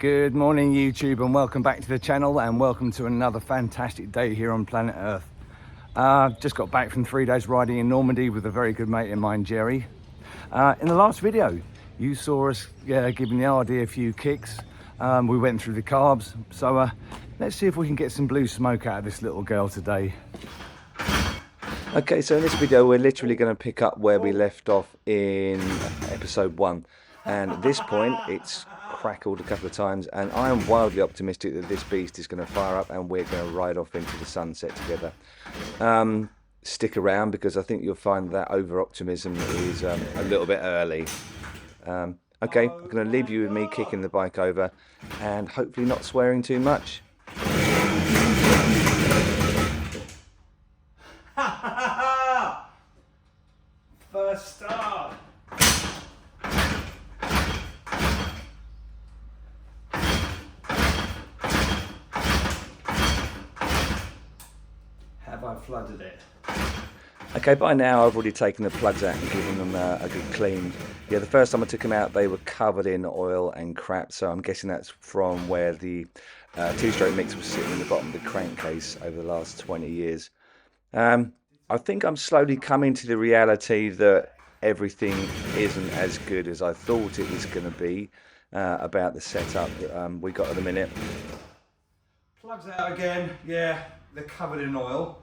Good morning YouTube, and welcome back to the channel, and welcome to another fantastic day here on planet Earth. Just got back from 3 days riding in Normandy with a very good mate of mine, Jerry. In the last video you saw us giving the RD a few kicks. We went through the carbs, so let's see if we can get some blue smoke out of this little girl today. Okay, so in this video we're literally going to pick up where we left off in episode 1, and at this point it's crackled a couple of times, and I am wildly optimistic that this beast is going to fire up and we're going to ride off into the sunset together. Stick around, because I think you'll find that over optimism is a little bit early. Okay, I'm going to leave you with me kicking the bike over and hopefully not swearing too much. First start. Have I flooded it? Okay, by now I've already taken the plugs out and given them a good clean. Yeah, the first time I took them out they were covered in oil and crap, so I'm guessing that's from where the two-stroke mix was sitting in the bottom of the crankcase over the last 20 years. I think I'm slowly coming to the reality that everything isn't as good as I thought it was going to be about the setup that we got at the minute. Plugs out again. Yeah, they're covered in oil.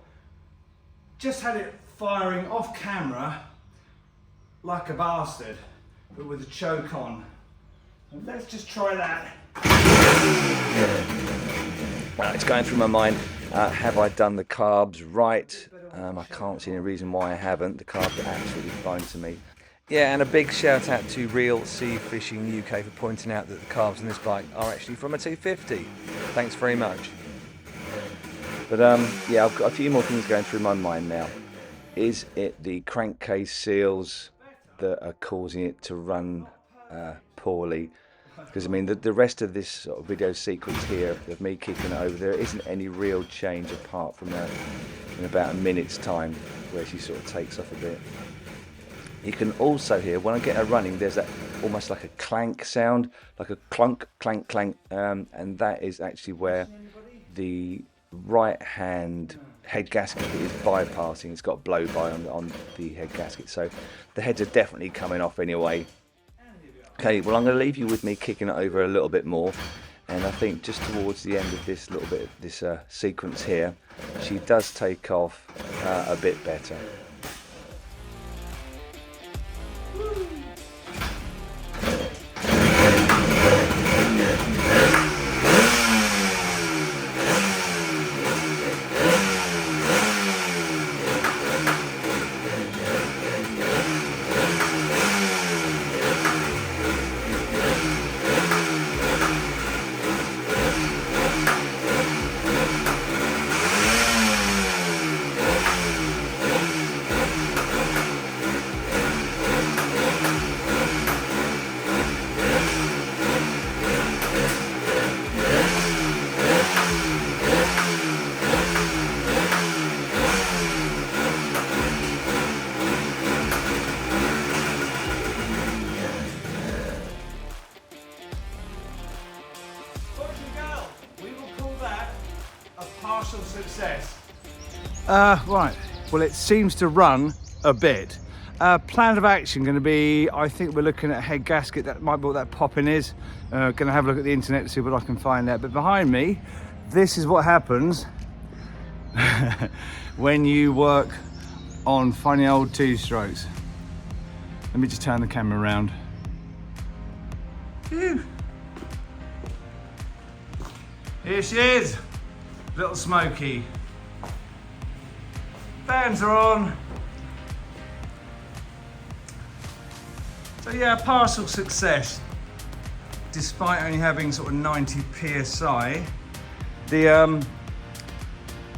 Just had it firing off camera like a bastard, but with a choke on. And let's just try that. It's going through my mind, have I done the carbs right? I can't see any reason why I haven't. The carbs are absolutely fine to me. Yeah, and a big shout out to Real Sea Fishing UK for pointing out that the carbs on this bike are actually from a 250. Thanks very much. But yeah, I've got a few more things going through my mind now. Is it the crankcase seals that are causing it to run poorly? Because I mean, the rest of this sort of video sequence here of me kicking it over, there isn't any real change apart from in about a minute's time where she sort of takes off a bit. You can also hear when I get her running, there's that almost like a clank sound, like a clunk, clank, clank, and that is actually where the right hand head gasket is bypassing. It's got blow by on the head gasket, so the heads are definitely coming off anyway. Okay, well I'm going to leave you with me kicking it over a little bit more, and I think just towards the end of this little bit of this sequence here, she does take off a bit better. Partial success. Right, well it seems to run a bit. Plan of action going to be, I think we're looking at a head gasket. That might be what that popping is. Going to have a look at the internet to see what I can find out. But behind me, this is what happens when you work on funny old two-strokes. Let me just turn the camera around. Phew. Here she is. Little Smoky. Fans are on. So yeah, partial success. Despite only having sort of 90 psi,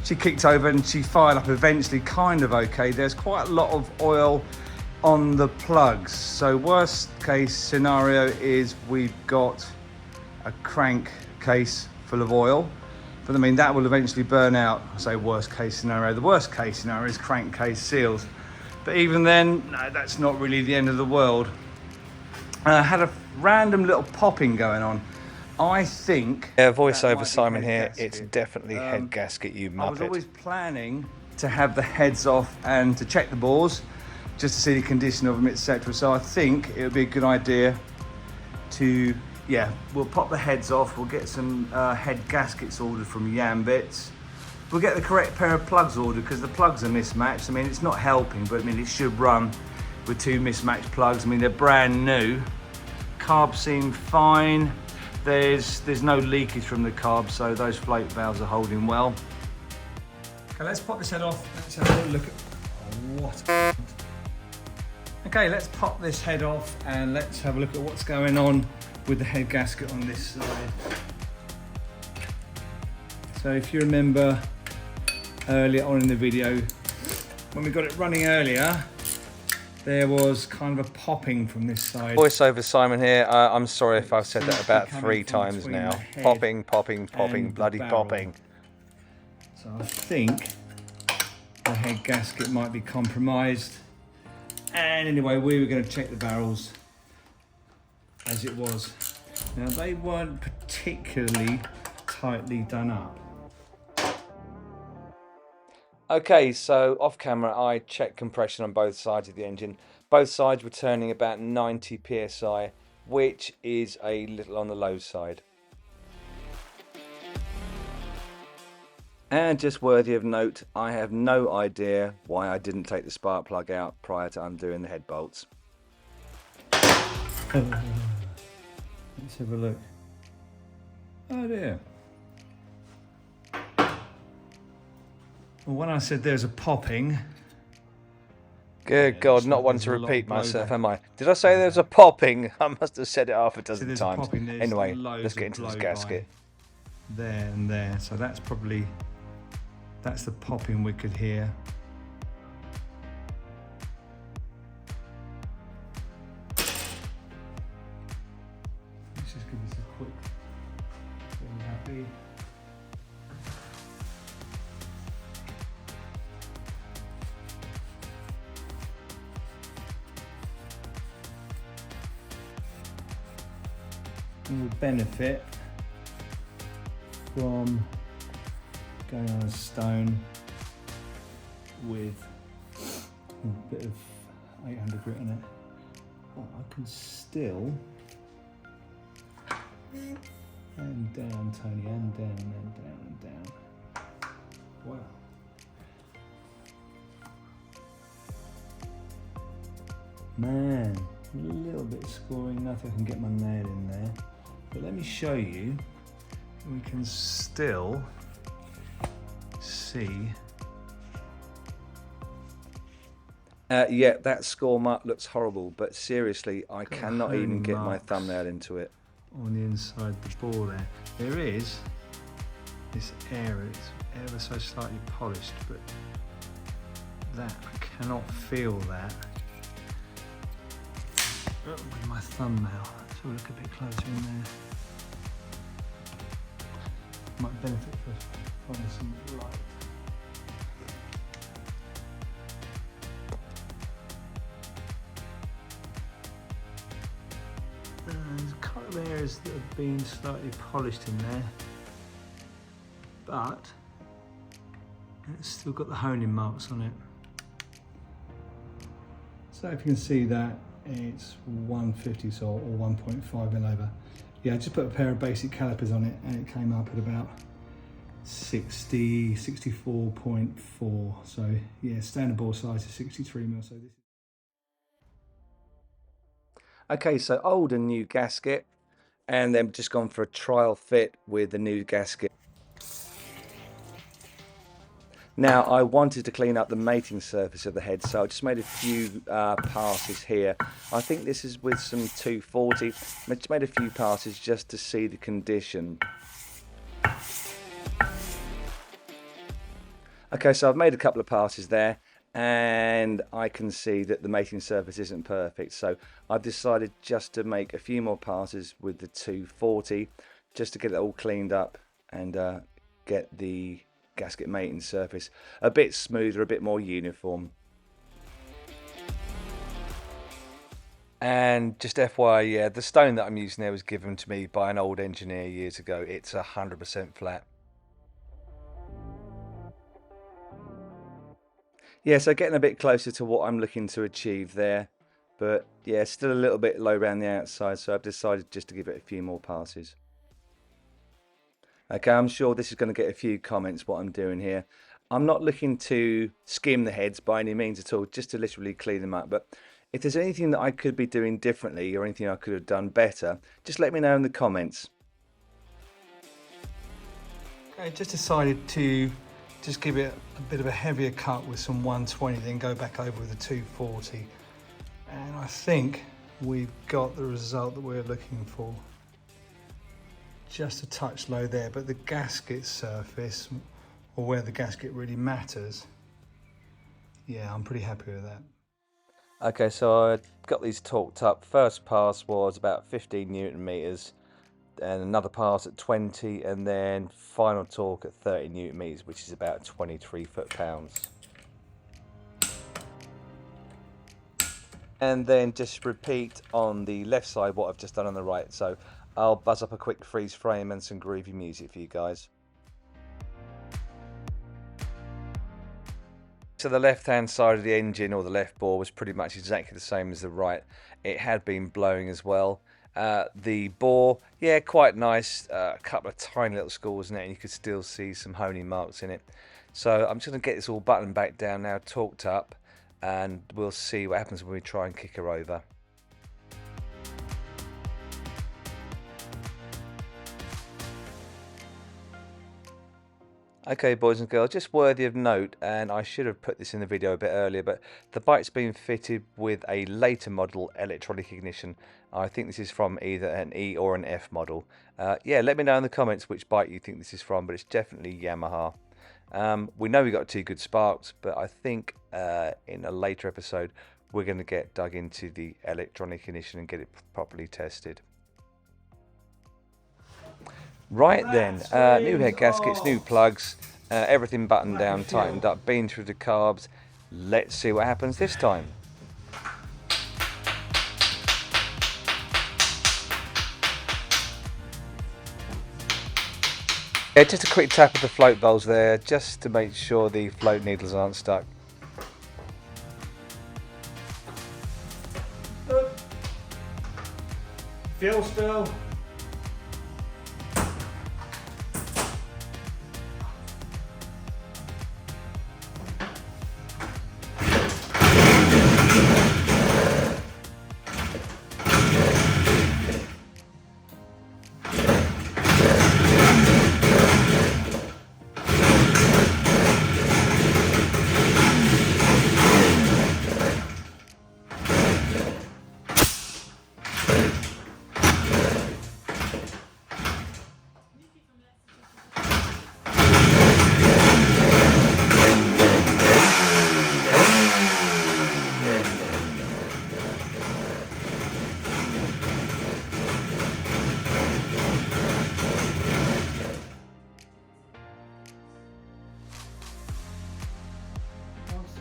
she kicked over and she fired up eventually, kind of okay. There's quite a lot of oil on the plugs. So worst case scenario is we've got a crankcase full of oil. But I mean, that will eventually burn out. I say worst case scenario. The worst case scenario is crankcase seals. But even then, no, that's not really the end of the world. Had a random little popping going on I think... Yeah, that might voiceover be Simon head here. gasket. It's definitely head gasket, you I was muppet. always planning to have the heads off and to check the bores, just to see the condition of them, etc. So I think it would be a good idea to, yeah, we'll pop the heads off. We'll get some head gaskets ordered from Yam Bits. We'll get the correct pair of plugs ordered because the plugs are mismatched. I mean, it's not helping, but I mean, it should run with two mismatched plugs. I mean, they're brand new. Carbs seem fine. There's no leakage from the carbs, so those float valves are holding well. Okay, let's pop this head off. Let's have a little look at what. Okay, let's pop this head off and let's have a look at what's going on with the head gasket on this side. So if you remember earlier on in the video, when we got it running earlier, there was kind of a popping from this side. Voiceover Simon here. I'm sorry if I've said that about 3 times now. Popping, popping, popping, bloody popping. So I think the head gasket might be compromised. And anyway, we were going to check the barrels as it was. Now they weren't particularly tightly done up. Okay, so off camera I checked compression on both sides of the engine. Both sides were turning about 90 psi, which is a little on the low side. And just worthy of note, I have no idea why I didn't take the spark plug out prior to undoing the head bolts. Let's have a look. Oh dear. Well, when I said there's a popping... Good God, not one to repeat myself, am I? Did I say there's a popping? I must have said it half a dozen times. Anyway, let's get into this gasket. There and there, so that's probably... That's the popping we could hear. Let's just give this a quick... Are you happy? And would benefit from going on a stone with a bit of 800 grit in it. But I can still, and down Tony, and down, and down, and down. Wow. Man, a little bit scoring, nothing I can get my nail in there. But let me show you, we can still see. Yeah, that score mark looks horrible, but seriously, I cannot even get my thumbnail into it. On the inside the bore there. There is this area, it's ever so slightly polished, but that, I cannot feel that. With my thumbnail, let's have a look a bit closer in there. Might benefit from some light. There's a couple of areas that have been slightly polished in there, but it's still got the honing marks on it. So if you can see that, it's 150 so, or 1.5 mil over. Yeah, I just put a pair of basic calipers on it and it came up at about 64.4. So yeah, standard bore size is 63 mil. So this. Okay, so old and new gasket, and then just gone for a trial fit with the new gasket. Now, I wanted to clean up the mating surface of the head, so I just made a few passes here. I think this is with some 240. I just made a few passes just to see the condition. Okay, so I've made a couple of passes there, and I can see that the mating surface isn't perfect. So I've decided just to make a few more passes with the 240, just to get it all cleaned up and get the gasket mating surface a bit smoother, a bit more uniform. And just FYI, yeah, the stone that I'm using there was given to me by an old engineer years ago. It's 100% flat. Yeah, so getting a bit closer to what I'm looking to achieve there. But yeah, still a little bit low around the outside, so I've decided just to give it a few more passes. Okay, I'm sure this is going to get a few comments what I'm doing here. I'm not looking to skim the heads by any means at all, just to literally clean them up. But if there's anything that I could be doing differently or anything I could have done better, just let me know in the comments. Okay, just decided to just give it a bit of a heavier cut with some 120, then go back over with a 240. And I think we've got the result that we're looking for. Just a touch low there, but the gasket surface, or where the gasket really matters, yeah, I'm pretty happy with that. Okay, so I got these torqued up. First pass was about 15 Newton meters, and another pass at 20, and then final torque at 30 Newton meters, which is about 23 foot-pounds. And then just repeat on the left side what I've just done on the right. So I'll buzz up a quick freeze frame and some groovy music for you guys. So the left hand side of the engine, or the left bore, was pretty much exactly the same as the right. It had been blowing as well. The bore, yeah, quite nice. A couple of tiny little scores in it, and you could still see some honing marks in it. So I'm just going to get this all buttoned back down now, torqued up, and we'll see what happens when we try and kick her over. Okay, boys and girls, just worthy of note, and I should have put this in the video a bit earlier, but the bike's been fitted with a later model electronic ignition. I think this is from either an E or an F model. Yeah, let me know in the comments which bike you think this is from, but it's definitely Yamaha. We know we got 2 good sparks, but I think in a later episode we're going to get dug into the electronic ignition and get it properly tested. Right then, new head gaskets, new plugs, everything buttoned down, tightened up, been through the carbs. Let's see what happens this time. Yeah, just a quick tap of the float bowls there, just to make sure the float needles aren't stuck. Fuel spill.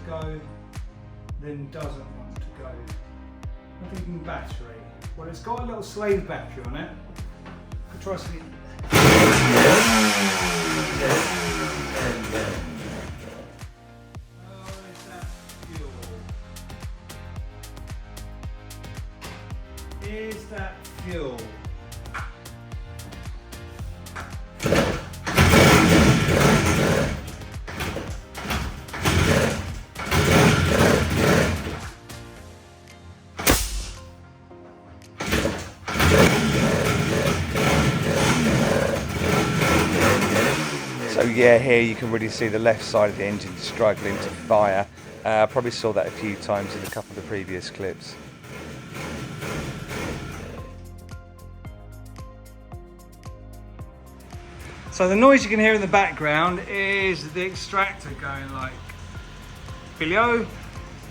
Go, then doesn't want to go. I'm thinking battery. Well, it's got a little slave battery on it. Could try something. Oh, is that fuel? Is that fuel? So yeah, here you can really see the left side of the engine struggling to fire. Probably saw that a few times in a couple of the previous clips. So the noise you can hear in the background is the extractor going like below,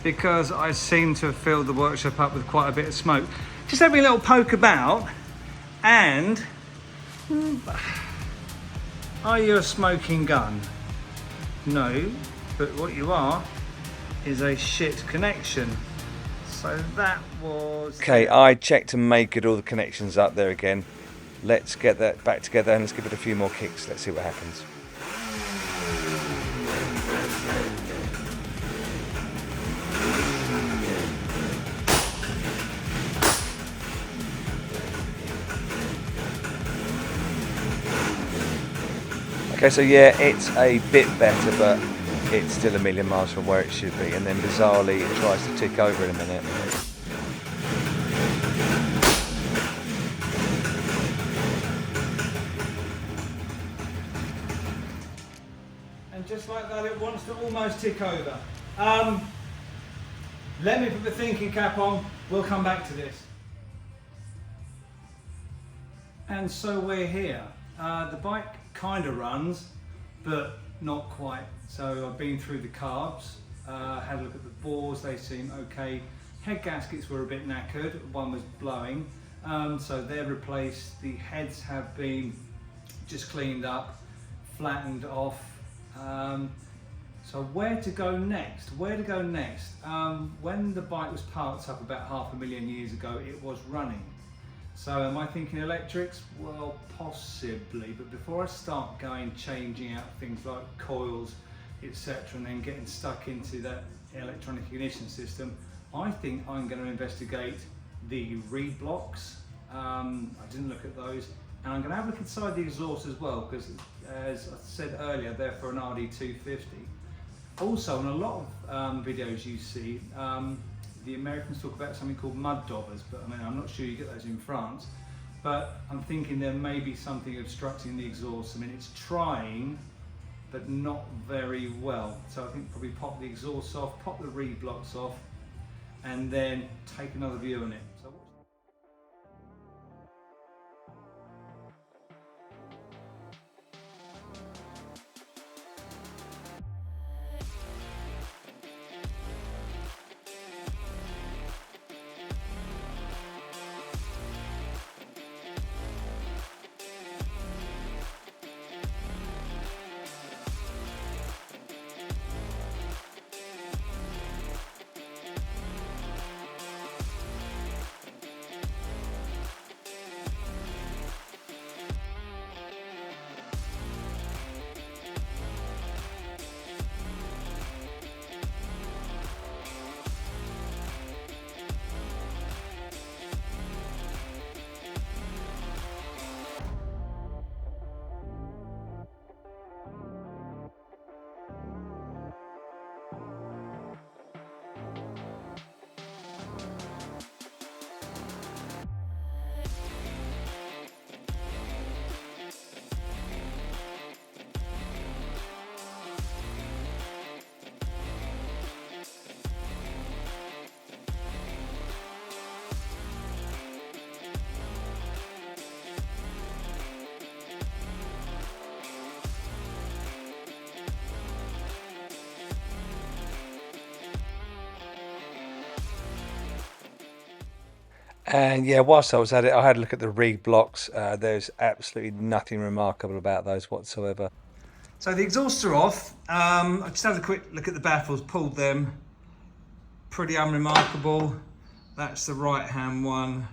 because I seem to have filled the workshop up with quite a bit of smoke. Just having a little poke about, and are you a smoking gun? No, but what you are is a shit connection. So that was... Okay, I checked to make it all the connections up there again. Let's get that back together and let's give it a few more kicks. Let's see what happens. Okay, so yeah, it's a bit better, but it's still a million miles from where it should be. And then bizarrely, it tries to tick over in a minute. And just like that, it wants to almost tick over. Let me put the thinking cap on. We'll come back to this. And so we're here. The bike kind of runs, but not quite. So I've been through the carbs, had a look at the bores, they seem okay. Head gaskets were a bit knackered, one was blowing, so they're replaced. The heads have been just cleaned up, flattened off. So where to go next? Where to go next? When the bike was parked up about 500,000 years ago, it was running. So am I thinking electrics? Well, possibly, but before I start changing out things like coils, etc., and then getting stuck into that electronic ignition system, I think I'm going to investigate the reed blocks. I didn't look at those, and I'm going to have a look inside the exhaust as well, because as I said earlier, they're for an RD400. Also, in a lot of videos you see, the Americans talk about something called mud daubers, but I mean, I'm not sure you get those in France, but I'm thinking there may be something obstructing the exhaust. I mean, it's trying, but not very well. So I think probably pop the exhaust off, pop the reed blocks off, and then take another view on it. So And yeah, whilst I was at it, I had a look at the reed blocks. There's absolutely nothing remarkable about those whatsoever. So the exhausts are off. I just had a quick look at the baffles, pulled them. Pretty unremarkable. That's the right hand one.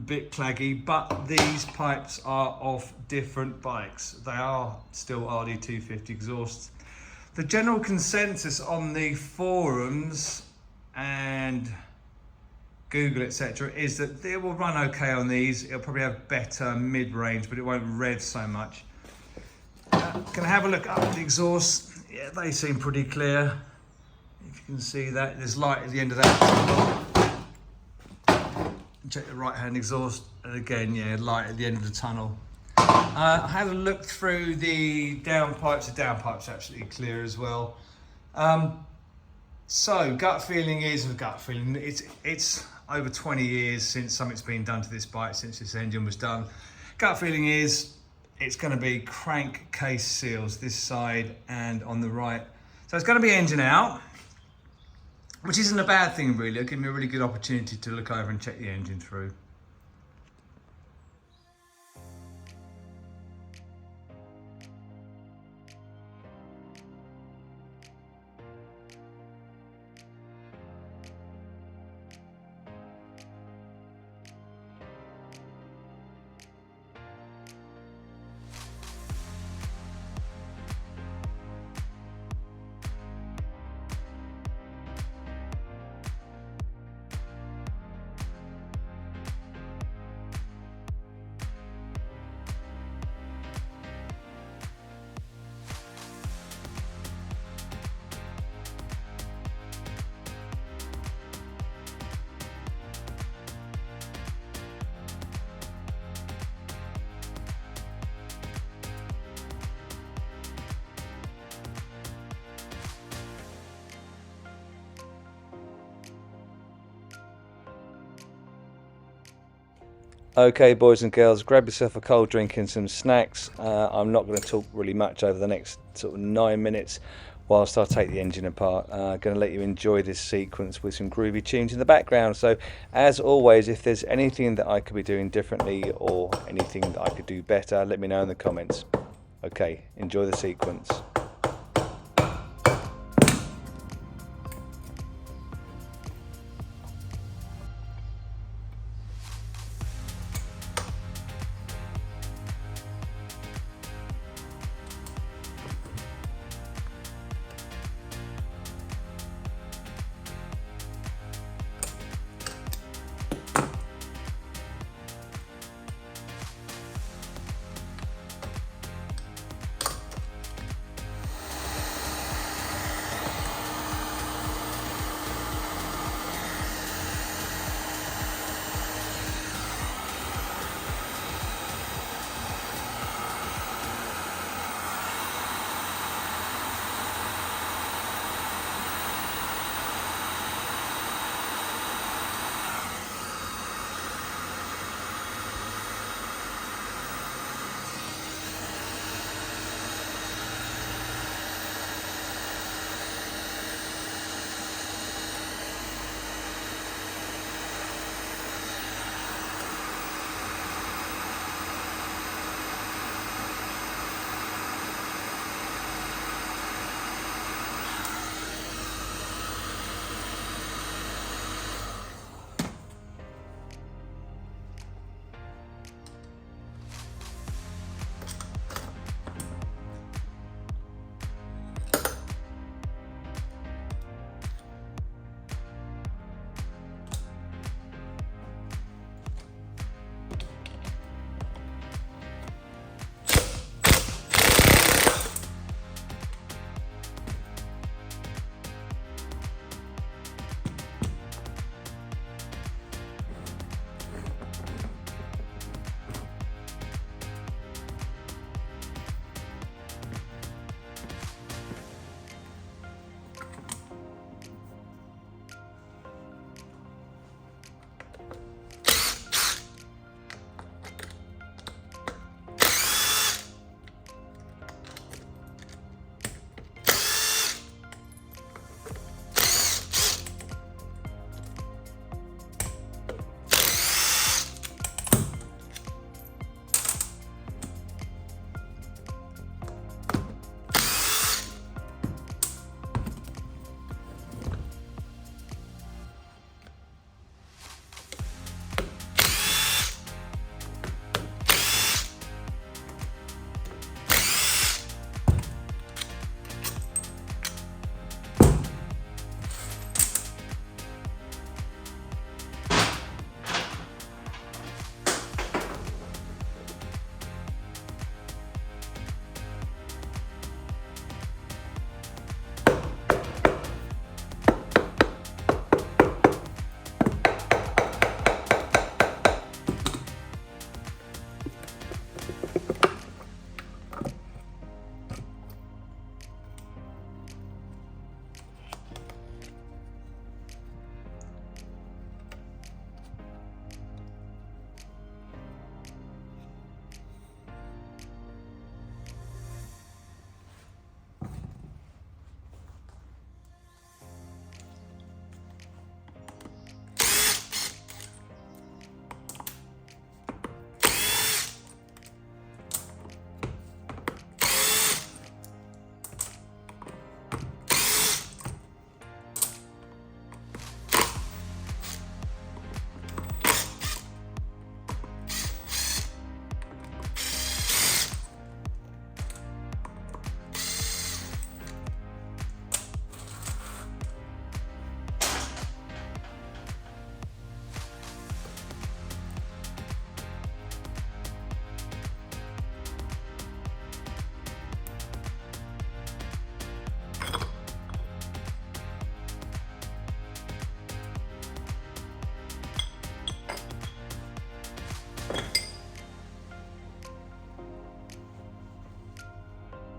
Bit claggy, but these pipes are off different bikes. They are still RD400 exhausts. The general consensus on the forums and Google, etc., is that it will run okay on these. It'll probably have better mid-range, but it won't rev so much. Can I have a look up at the exhaust? Yeah, they seem pretty clear. If you can see that, there's light at the end of that. Check the right-hand exhaust, and again, yeah, light at the end of the tunnel. I had a look through the downpipes. The downpipes are absolutely clear as well. So gut feeling is it's over 20 years since something's been done to this bike, since this engine was done. Gut feeling is it's going to be crankcase seals this side and on the right. So it's going to be engine out, which isn't a bad thing really. It'll give me a really good opportunity to look over and check the engine through. Okay, boys and girls, grab yourself a cold drink and some snacks. I'm not going to talk really much over the next sort of 9 minutes whilst I take the engine apart. Going to let you enjoy this sequence with some groovy tunes in the background. So, as always, if there's anything that I could be doing differently or anything that I could do better, let me know in the comments. Okay, enjoy the sequence.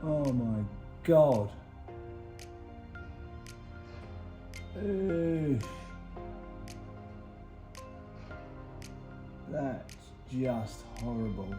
Oh my God. Eesh. That's just horrible.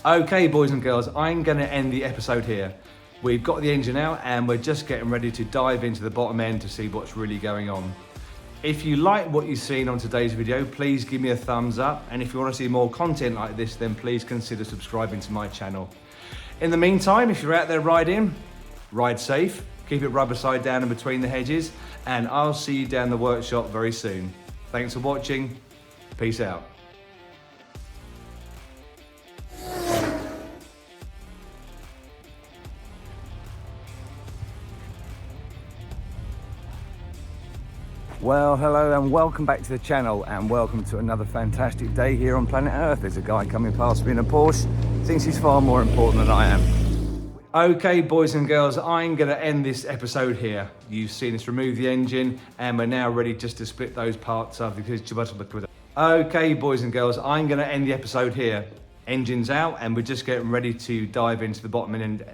Okay, boys and girls, I'm going to end the episode here. We've got the engine out and we're just getting ready to dive into the bottom end to see what's really going on. If you like what you've seen on today's video, please give me a thumbs up. And if you want to see more content like this, then please consider subscribing to my channel. In the meantime, if you're out there riding, ride safe, keep it rubber side down and between the hedges, and I'll see you down the workshop very soon. Thanks for watching. Peace out. Well, hello and welcome back to the channel, and welcome to another fantastic day here on planet Earth. There's a guy coming past me in a Porsche, thinks he's far more important than I am. Okay, boys and girls, I'm going to end this episode here. You've seen us remove the engine and we're now ready just to split those parts up. Okay, boys and girls, I'm going to end the episode here. Engine's out and we're just getting ready to dive into the bottom end